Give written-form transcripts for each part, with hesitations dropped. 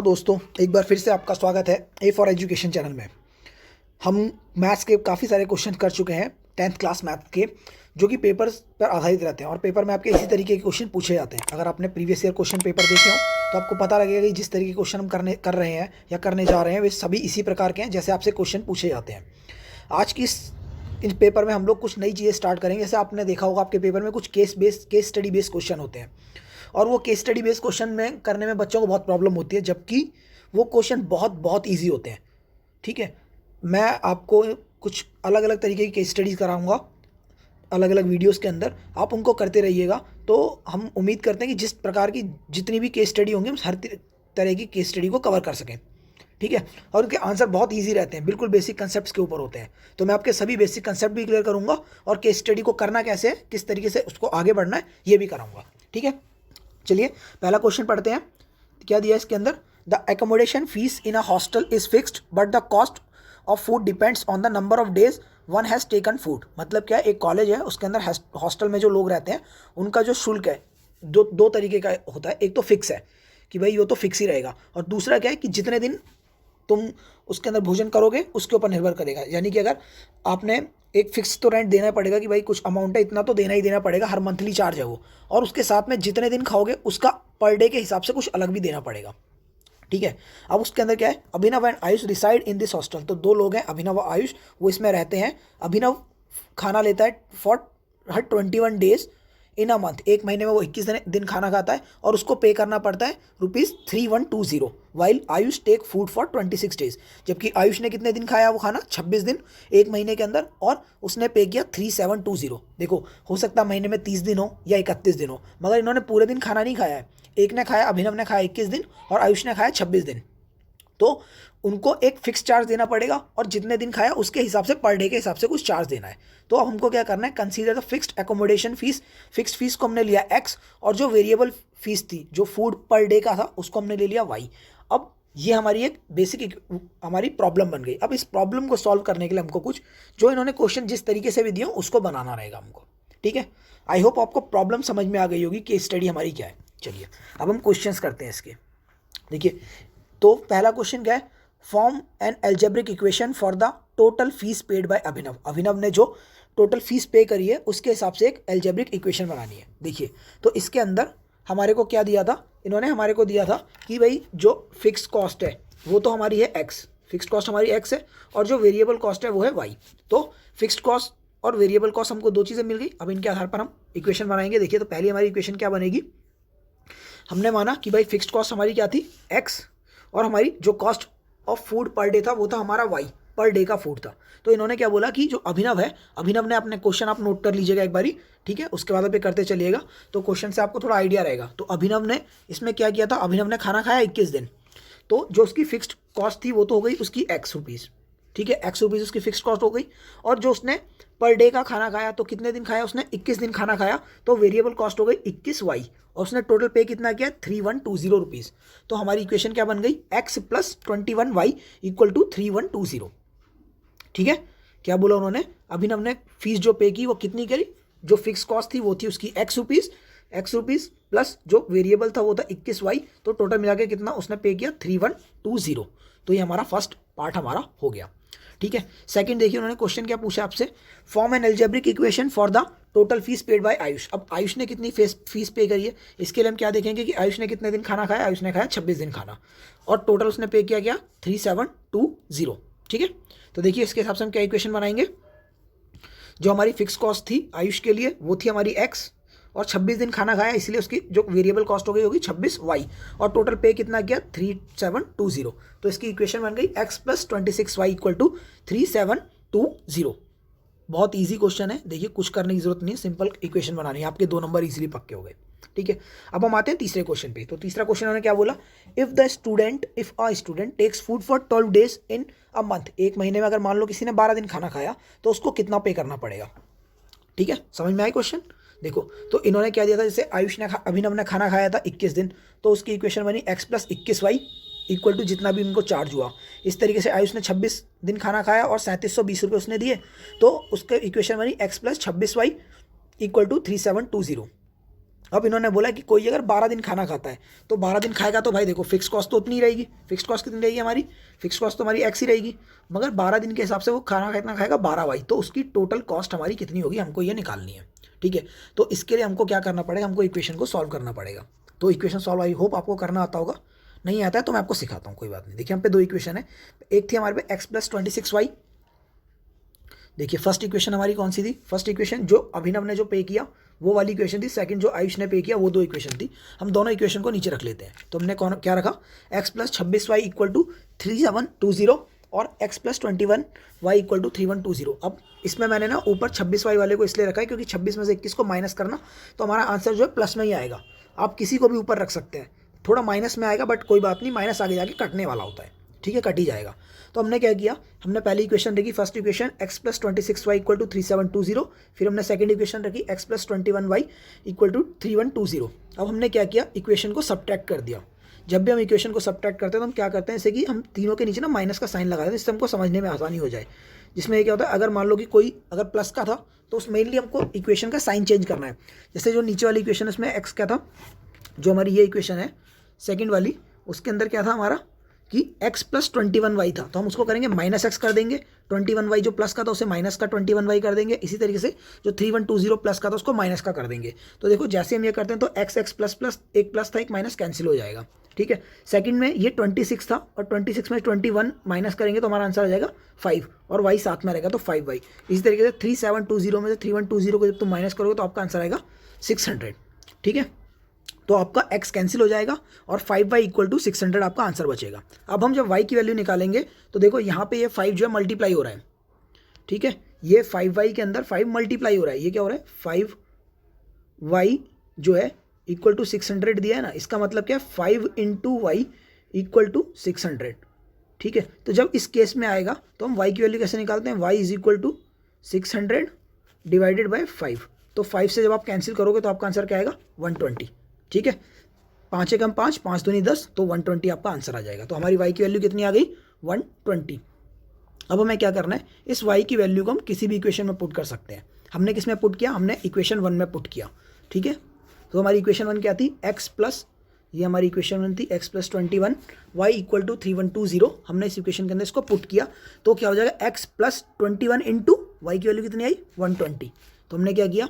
नमस्कार दोस्तों, एक बार फिर से आपका स्वागत है ए फॉर एजुकेशन चैनल में। हम मैथ्स के काफ़ी सारे क्वेश्चन कर चुके हैं 10th क्लास मैथ के, जो कि पेपर्स पर आधारित रहते हैं और पेपर में आपके इसी तरीके के क्वेश्चन पूछे जाते हैं। अगर आपने प्रीवियस ईयर क्वेश्चन पेपर देखे हो तो आपको पता लगेगा कि जिस तरीके के क्वेश्चन हम कर रहे हैं या करने जा रहे हैं वे सभी इसी प्रकार के हैं जैसे आपसे क्वेश्चन पूछे जाते हैं। आज की इस पेपर में हम लोग कुछ नई चीज़ें स्टार्ट करेंगे। जैसे आपने देखा होगा आपके पेपर में कुछ केस स्टडी बेस्ड क्वेश्चन होते हैं और वो केस स्टडी बेस्ड क्वेश्चन में करने में बच्चों को बहुत प्रॉब्लम होती है, जबकि वो क्वेश्चन बहुत बहुत ईजी होते हैं। ठीक है, मैं आपको कुछ अलग अलग तरीके की केस स्टडीज़ कराऊंगा अलग अलग वीडियोस के अंदर, आप उनको करते रहिएगा। तो हम उम्मीद करते हैं कि जिस प्रकार की जितनी भी केस स्टडी होंगी हम हर तरह की केस स्टडी को कवर कर सकें। ठीक है, और उनके आंसर बहुत इजी रहते हैं, बिल्कुल बेसिक कंसेप्ट्स के ऊपर होते हैं। तो मैं आपके सभी बेसिक कंसेप्ट भी क्लियर करूंगा और केस स्टडी को करना कैसे है, किस तरीके से उसको आगे बढ़ना है, ये भी कराऊंगा। ठीक है, चलिए पहला क्वेश्चन पढ़ते हैं। क्या दिया है इसके अंदर? The accommodation fees in a hostel is fixed but the cost of food depends on the number of days one has taken food. मतलब क्या है, एक कॉलेज है, उसके अंदर हॉस्टल में जो लोग रहते हैं उनका जो शुल्क है दो तरीके का होता है। एक तो फिक्स है कि भाई वो तो फिक्स ही रहेगा, और दूसरा क्या है कि जितने दिन तुम उसके अंदर भोजन करोगे उसके ऊपर निर्भर करेगा। यानी कि अगर आपने एक फिक्स तो रेंट देना पड़ेगा कि भाई कुछ अमाउंट है, इतना तो देना ही देना पड़ेगा, हर मंथली चार्ज है वो, और उसके साथ में जितने दिन खाओगे उसका पर डे के हिसाब से कुछ अलग भी देना पड़ेगा। ठीक है, अब उसके अंदर क्या है, Abhinav and Ayush reside in this hostel. तो दो लोग हैं, अभिनव और आयुष, वो इसमें रहते हैं। अभिनव खाना लेता है for her 21 days in a month. एक महीने में वो 21 दिन खाना खाता है और उसको पे करना पड़ता है ₹3120, while Ayush take food for 26 days. जबकि आयुष ने कितने दिन खाया वो खाना? 26 दिन एक महीने के अंदर, और उसने पे किया 3720। देखो, हो सकता है महीने में 30 दिन हो या 31 दिन हो, मगर इन्होंने पूरे दिन खाना नहीं खाया है। एक ने खाया, अभिनव ने खाया 21 दिन और आयुष ने खाया 26 दिन। तो उनको एक फिक्स चार्ज देना पड़ेगा और जितने दिन खाया उसके हिसाब से पर डे के हिसाब से कुछ चार्ज देना है। तो अब हमको क्या करना है, consider the fixed accommodation fees. Fixed fees को हमने लिया x, और जो वेरिएबल फीस थी जो फूड पर डे का था उसको हमने ले लिया y। अब ये हमारी एक बेसिक हमारी प्रॉब्लम बन गई। अब इस प्रॉब्लम को सॉल्व करने के लिए हमको कुछ जो इन्होंने क्वेश्चन जिस तरीके से भी दिए उसको बनाना रहेगा हमको। ठीक है, आई होप आपको प्रॉब्लम समझ में आ गई होगी कि स्टडी हमारी क्या है। चलिए अब हम क्वेश्चंस करते हैं इसके। देखिए, तो पहला क्वेश्चन क्या है, form an algebraic equation for the total fees paid by Abhinav. Abhinav ने जो टोटल फीस पे करी है उसके हिसाब से एक एल्जेब्रिक इक्वेशन बनानी है। देखिए, तो इसके अंदर हमारे को क्या दिया था, इन्होंने हमारे को दिया था कि भाई जो फिक्स कॉस्ट है वो तो हमारी है x, फिक्स कॉस्ट हमारी x है, और जो वेरिएबल कॉस्ट है वो है y। तो फिक्स्ड कॉस्ट और वेरिएबल कॉस्ट हमको दो चीज़ें मिल गई। अब इनके आधार पर हम इक्वेशन बनाएंगे। देखिए, तो पहली हमारी इक्वेशन क्या बनेगी, हमने माना कि भाई फिक्स्ड कॉस्ट हमारी क्या थी, x, और हमारी जो cost of food per day था वो था हमारा y, पर डे का फूड था। तो इन्होंने क्या बोला कि जो अभिनव है, अभिनव ने अपने क्वेश्चन आप नोट कर लीजिएगा एक बारी, ठीक है, उसके बाद आप ये करते चलिएगा तो क्वेश्चन से आपको थोड़ा आइडिया रहेगा। तो अभिनव ने इसमें क्या किया था, अभिनव ने खाना खाया 21 दिन, तो जो उसकी फिक्स्ड कॉस्ट थी वो तो हो गई उसकी x रुपीज़। ठीक है, x रुपीज़ उसकी फिक्स्ड कॉस्ट हो गई, और जो उसने पर डे का खाना खाया, तो कितने दिन खाया उसने, 21 दिन खाना खाया, तो वेरिएबल कॉस्ट हो गई 21y, और उसने टोटल पे कितना किया, 3120 रुपीज़। तो हमारी इक्वेशन क्या बन गई, x plus 21y equal to 3120। ठीक है, क्या बोला उन्होंने, अभिनव ने फीस जो पे की वो कितनी करी, जो फिक्स कॉस्ट थी वो थी उसकी x रुपीज़ प्लस जो वेरिएबल था वो था 21y, तो टोटल मिला के कितना उसने पे किया, 3120। तो ये हमारा फर्स्ट पार्ट हमारा हो गया। ठीक है, सेकंड देखिए उन्होंने क्वेश्चन क्या पूछा आपसे, form an algebraic equation for the total fees paid bye Ayush. अब आयुष ने कितनी फीस पे करी है, इसके लिए हम क्या देखेंगे कि आयुष ने कितने दिन खाना खाया, आयुष ने खाया 26 दिन खाना, और टोटल उसने पे किया क्या, 3720। ठीक है, तो देखिए इसके हिसाब से हम क्या इक्वेशन बनाएंगे, जो हमारी फिक्स कॉस्ट थी आयुष के लिए वो थी हमारी x, और 26 दिन खाना खाया इसलिए उसकी जो वेरिएबल कॉस्ट हो गई होगी 26y, और टोटल पे कितना किया, 3720। तो इसकी इक्वेशन बन गई x plus 26y equal to 3720। बहुत इजी क्वेश्चन है, देखिए कुछ करने की जरूरत नहीं है, सिंपल इक्वेशन बनानी है, आपके 2 नंबर इजीली पक्के हो गए। ठीक है, अब हम आते हैं तीसरे क्वेश्चन पे। तो तीसरा क्वेश्चन उन्होंने क्या बोला, if a student takes food for 12 days in a month. एक महीने में अगर मान लो किसी ने 12 दिन खाना खाया तो उसको कितना पे करना पड़ेगा। ठीक है, समझ में आया क्वेश्चन। देखो, तो इन्होंने क्या दिया था, जैसे अभिनव ने खाना खाया था 21 दिन, तो उसकी इक्वेशन बनी x plus 21y equal to जितना भी उनको चार्ज हुआ। इस तरीके से आयुष ने 26 दिन खाना खाया और 3720 रुपये उसने दिए, तो उसके इक्वेशन बनी x plus 26y equal to 3720। अब इन्होंने बोला कि कोई अगर 12 दिन खाना खाता है तो 12 दिन खाएगा तो भाई देखो फिक्स कॉस्ट तो उतनी ही रहेगी। फिक्स कॉस्ट कितनी रहेगी हमारी, फिक्स कॉस्ट तो हमारी एक्स ही रहेगी, मगर 12 दिन के हिसाब से वो खाना कितना खाएगा 12 वाई, तो उसकी टोटल कॉस्ट हमारी कितनी होगी हमको ये निकालनी है। ठीक है, तो इसके लिए हमको क्या करना पड़ेगा, हमको इक्वेशन को सॉल्व करना पड़ेगा। तो इक्वेशन सॉल्व आई होप आपको करना आता होगा, नहीं आता है तो मैं आपको सिखाता हूँ, कोई बात नहीं। देखिए हम पे दो इक्वेशन है, एक थी हमारे पे एक्स प्लस 26y। देखिए फर्स्ट इक्वेशन हमारी कौन सी थी, फर्स्ट इक्वेशन जो अभिनव ने जो पे किया वो वाली इक्वेशन थी, सेकंड जो आयुष ने पे किया वो दो इक्वेशन थी। हम दोनों इक्वेशन को नीचे रख लेते हैं। तो हमने कौन क्या रखा, x plus 26y equal to 3720 और x plus 21y equal to 3120। अब इसमें मैंने ना ऊपर 26y वाले को इसलिए रखा है क्योंकि 26 में से 21 को माइनस करना तो हमारा आंसर जो है प्लस में ही आएगा। आप किसी को भी ऊपर रख सकते हैं, थोड़ा माइनस में आएगा बट कोई बात नहीं, माइनस आगे जाके कटने वाला होता है। ठीक है, कट ही जाएगा। तो हमने क्या किया, हमने पहली इक्वेशन रखी first equation x plus 26y equal to 3720, फिर हमने सेकंड इक्वेशन रखी x plus 21y equal to 3120। अब हमने क्या किया, इक्वेशन को सब्ट्रैक्ट कर दिया। जब भी हम इक्वेशन को सब्ट्रैक्ट करते हैं तो हम क्या करते हैं, जैसे कि हम तीनों के नीचे ना माइनस का साइन लगा देते हैं, जिससे हमको समझने में आसानी हो जाए। जिसमें ये क्या होता है, अगर मान लो कि कोई अगर प्लस का था तो उस मेनली हमको इक्वेशन का साइन चेंज करना है। जैसे जो नीचे वाली इक्वेशन है उसमें एक्स क्या था, जो हमारी ये इक्वेशन है सेकेंड वाली, उसके अंदर क्या था हमारा कि x प्लस 21y था, तो हम उसको करेंगे माइनस एक्स कर देंगे। 21y जो प्लस का था उसे माइनस का 21y कर देंगे। इसी तरीके से जो 3120 प्लस का था उसको माइनस का कर देंगे। तो देखो जैसे हम ये करते हैं तो एक्स एक्स प्लस प्लस एक प्लस था एक माइनस कैंसिल हो जाएगा। ठीक है, सेकंड में ये 26 था और 26 में 21 माइनस करेंगे तो हमारा आंसर आ जाएगा 5 और y साथ में रहेगा तो 5y। इसी तरीके से 3720 में से 3120 को जब तुम माइनस करोगे तो आपका आंसर आएगा 600। ठीक है, तो आपका x कैंसिल हो जाएगा और 5y इक्वल टू 600 आपका आंसर बचेगा। अब हम जब y की वैल्यू निकालेंगे तो देखो यहाँ पे ये 5 जो है मल्टीप्लाई हो रहा है। ठीक है, ये 5y के अंदर 5 मल्टीप्लाई हो रहा है। ये क्या हो रहा है, 5y जो है इक्वल टू 600 दिया है ना, इसका मतलब क्या है 5 इंटू वाई इक्वल टू 600। ठीक है, तो जब इस केस में आएगा तो हम y की वैल्यू कैसे निकालते हैं, y is equal to 600 divided by 5। तो 5 से जब आप कैंसिल करोगे तो आपका आंसर क्या आएगा 120। ठीक है, 5 एकम 5, 5 दूनी 10, तो 120 आपका आंसर आ जाएगा। तो हमारी y की वैल्यू कितनी आ गई 120। अब हमें क्या करना है, इस y की वैल्यू को हम किसी भी इक्वेशन में पुट कर सकते हैं। हमने किस में पुट किया, हमने इक्वेशन 1 में पुट किया। ठीक है, तो हमारी इक्वेशन 1 क्या थी, x प्लस, ये हमारी इक्वेशन 1 थी x plus 21 y equal to 3120। हमने इस इक्वेशन के अंदर इसको पुट किया तो क्या हो जाएगा x प्लस 21 इंटू वाई की वैल्यू कितनी आई 120। तो हमने क्या किया,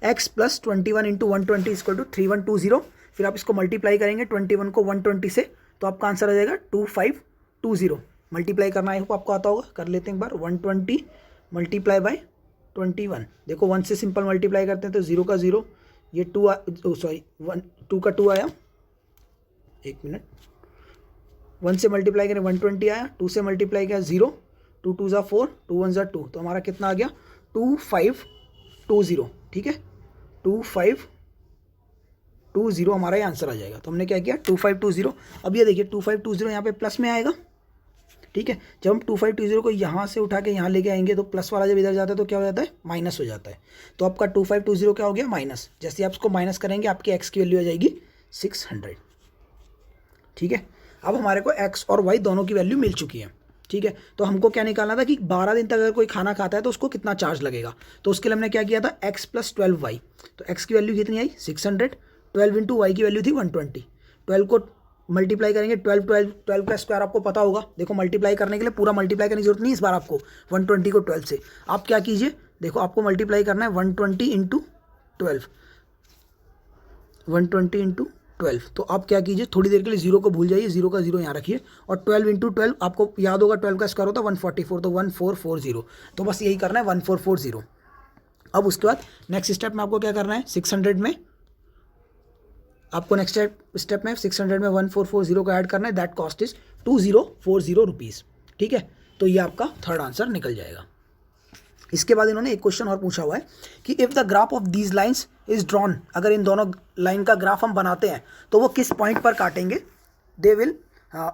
x plus 21 into 120 equal to 3120। फिर आप इसको मल्टीप्लाई करेंगे 21 को 120 से तो आपका आंसर आ जाएगा 2520। मल्टीप्लाई करना आई होप आपको आता होगा, कर लेते हैं एक बार। 120 मल्टीप्लाई बाय 21, देखो 1 से सिंपल मल्टीप्लाई करते हैं तो 0 का 0, ये 2 सॉरी 2 का 2 आया, एक मिनट, 1 से मल्टीप्लाई करें 120 आया, 2 से मल्टीप्लाई किया 0, 2 2 ज़ा 4, 2 1 ज़ा 2, तो हमारा कितना आ गया 2520। ठीक है, 2520 हमारा ये आंसर आ जाएगा। तो हमने क्या किया 2520। अब ये देखिए 2520 यहाँ पे प्लस में आएगा। ठीक है, जब हम 2520 को यहाँ से उठा के यहाँ लेके आएंगे तो प्लस वाला जब इधर जाता है तो क्या हो जाता है माइनस हो जाता है। तो आपका 2520 क्या हो गया माइनस, जैसे आप इसको माइनस करेंगे आपकी x की वैल्यू आ जाएगी 600। ठीक है, अब हमारे को x और y दोनों की वैल्यू मिल चुकी है। ठीक है, तो हमको क्या निकालना था कि 12 दिन तक अगर कोई खाना खाता है तो उसको कितना चार्ज लगेगा। तो उसके लिए हमने क्या किया था x प्लस 12y, तो x की वैल्यू कितनी आई 600, 12 इंटू वाई की वैल्यू थी 120। 12 को मल्टीप्लाई करेंगे 12 का स्क्वायर आपको पता होगा। देखो मल्टीप्लाई करने के लिए पूरा मल्टीप्लाई करने की जरूरत नहीं इस बार आपको, 120 को 12 से आप क्या कीजिए, देखो आपको मल्टीप्लाई करना है 120 इंटू 12, 120 इंटू 12। तो आप क्या कीजिए, थोड़ी देर के लिए 0 को भूल जाइए, 0 का 0 यहाँ रखिए और 12 इंटू 12 आपको याद होगा 12 का स्क्वायर होता है 144, तो 1440। तो बस यही करना है 1440। अब उसके बाद नेक्स्ट स्टेप में आपको क्या करना है, 600 में आपको नेक्स्ट स्टेप में 600 में 1440 को ऐड करना है, दैट कॉस्ट इज 2040 रुपीज़। ठीक है, तो ये आपका थर्ड आंसर निकल जाएगा। इसके बाद इन्होंने एक क्वेश्चन और पूछा हुआ है कि if the graph of these lines is drawn, अगर इन दोनों लाइन का ग्राफ हम बनाते हैं तो वो किस पॉइंट पर काटेंगे, they will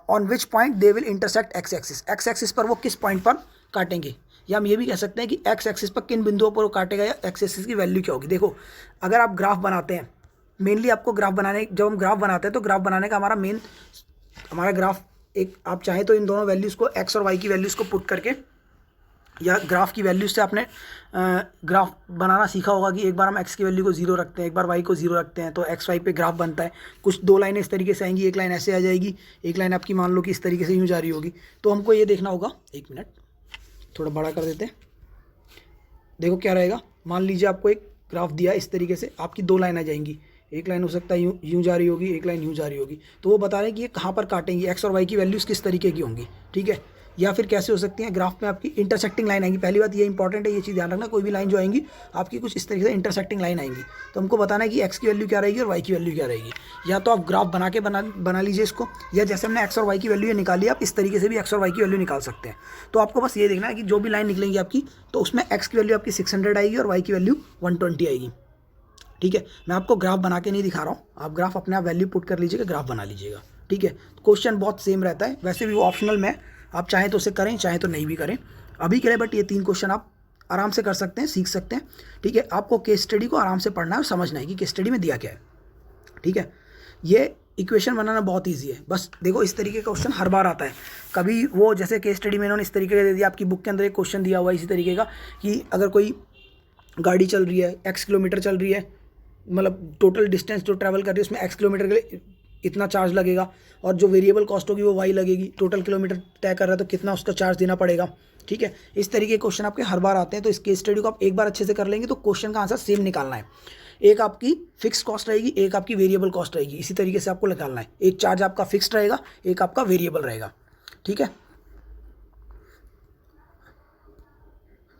on which point they will intersect x axis, x axis पर वो किस पॉइंट पर काटेंगे। या हम ये भी कह सकते हैं कि एक्स एक्सिस पर किन बिंदुओं पर वो काटेगा या एक्स एक्सिस की वैल्यू क्या होगी। देखो अगर आप ग्राफ बनाते हैं, मेनली आपको ग्राफ बनाने, जब हम ग्राफ बनाते हैं तो ग्राफ बनाने का हमारा ग्राफ एक, आप चाहें तो इन दोनों वैल्यूज़ को एक्स और वाई की वैल्यूज़ को पुट करके या ग्राफ की वैल्यू से आपने ग्राफ बनाना सीखा होगा कि एक बार हम x की वैल्यू को 0 रखते हैं, एक बार y को 0 रखते हैं, तो x y पे ग्राफ बनता है। कुछ 2 लाइनें इस तरीके से आएंगी, एक लाइन ऐसे आ जाएगी, एक लाइन आपकी मान लो कि इस तरीके से यूँ जा रही होगी। तो हमको ये देखना होगा, 1 मिनट थोड़ा बड़ा कर देते हैं। देखो क्या रहेगा, मान लीजिए आपको एक ग्राफ दिया इस तरीके से, आपकी 2 लाइन आ जाएंगी, एक लाइन हो सकता है यूँ जा रही होगी, एक लाइन यूँ जा रही होगी। तो वो बता रहे हैं कि ये कहाँ पर काटेंगी, x और y की वैल्यूज़ किस तरीके की होंगी, ठीक है। या फिर कैसे हो सकती हैं, ग्राफ में आपकी इंटरसेक्टिंग लाइन आएंगी। पहली बात ये इंपॉर्टेंट है, ये चीज़ ध्यान रखना, कोई भी लाइन जो आएंगी आपकी कुछ इस तरीके से इंटरसेक्टिंग लाइन आएंगी। तो हमको बताना है कि x की वैल्यू क्या रहेगी और y की वैल्यू क्या रहेगी। या तो आप ग्राफ बना लीजिए इसको, या जैसे हमने x और y की वैल्यू ये निकाली, आप इस तरीके से भी x और y की वैल्यू निकाल सकते हैं। तो आपको बस ये देखना है कि जो भी लाइन निकलेंगी आपकी, तो उसमें x की वैल्यू आपकी 600 आएगी और y की वैल्यू 120 आएगी, ठीक है। मैं आपको ग्राफ बना के नहीं दिखा रहा हूँ, आप ग्राफ अपने आप वैल्यू पुट कर लीजिएगा, ग्राफ बना लीजिएगा, ठीक है। क्वेश्चन बहुत सेम रहता है, वैसे भी वो ऑप्शनल में, आप चाहें तो उसे करें, चाहें तो नहीं भी करें अभी के लिए, बट ये 3 क्वेश्चन आप आराम से कर सकते हैं, सीख सकते हैं, ठीक है। आपको केस स्टडी को आराम से पढ़ना है और समझना है कि केस स्टडी में दिया क्या है, ठीक है। ये इक्वेशन बनाना बहुत ईजी है, बस देखो इस तरीके का क्वेश्चन हर बार आता है। कभी वो जैसे केस स्टडी में इन्होंने इस तरीके का दे दिया, आपकी बुक के अंदर एक क्वेश्चन दिया हुआ है इसी तरीके का कि अगर कोई गाड़ी चल रही है, x किलोमीटर चल रही है, मतलब टोटल डिस्टेंस जो ट्रैवल कर रही है उसमें x किलोमीटर के लिए इतना चार्ज लगेगा, और जो वेरिएबल कॉस्ट होगी वो y लगेगी, टोटल किलोमीटर तय कर रहा है तो कितना उसका चार्ज देना पड़ेगा, ठीक है। इस तरीके के क्वेश्चन आपके हर बार आते हैं, तो इस केस स्टडी को आप एक बार अच्छे से कर लेंगे तो क्वेश्चन का आंसर सेम निकालना है। एक आपकी फिक्स कॉस्ट रहेगी, एक आपकी वेरिएबल कॉस्ट रहेगी, इसी तरीके से आपको निकालना है। एक चार्ज आपका फिक्स्ड रहेगा, एक आपका वेरिएबल रहेगा, ठीक है।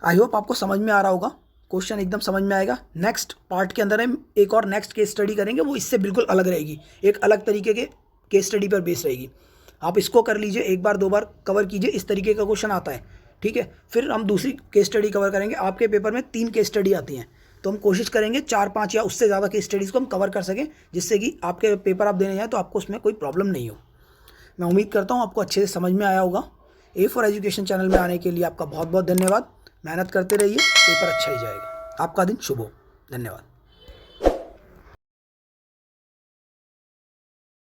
आई होप आपको समझ में आ रहा होगा, क्वेश्चन एकदम समझ में आएगा। नेक्स्ट पार्ट के अंदर हम एक और नेक्स्ट केस स्टडी करेंगे, वो इससे बिल्कुल अलग रहेगी, एक अलग तरीके के केस स्टडी पर बेस रहेगी। आप इसको कर लीजिए, एक बार 2 बार कवर कीजिए, इस तरीके का क्वेश्चन आता है, ठीक है। फिर हम दूसरी केस स्टडी कवर करेंगे। आपके पेपर में 3 केस स्टडी आती हैं, तो हम कोशिश करेंगे 4-5 या उससे ज़्यादा केस स्टडीज़ को हम कवर कर सकें, जिससे कि आपके पेपर आप देने जाएँ तो आपको उसमें कोई प्रॉब्लम नहीं हो। मैं उम्मीद करता हूँ आपको अच्छे से समझ में आया होगा। A4 एजुकेशन चैनल में आने के लिए आपका बहुत बहुत धन्यवाद। मेहनत करते रहिए, पेपर अच्छा ही जाएगा। आपका दिन शुभ हो। धन्यवाद।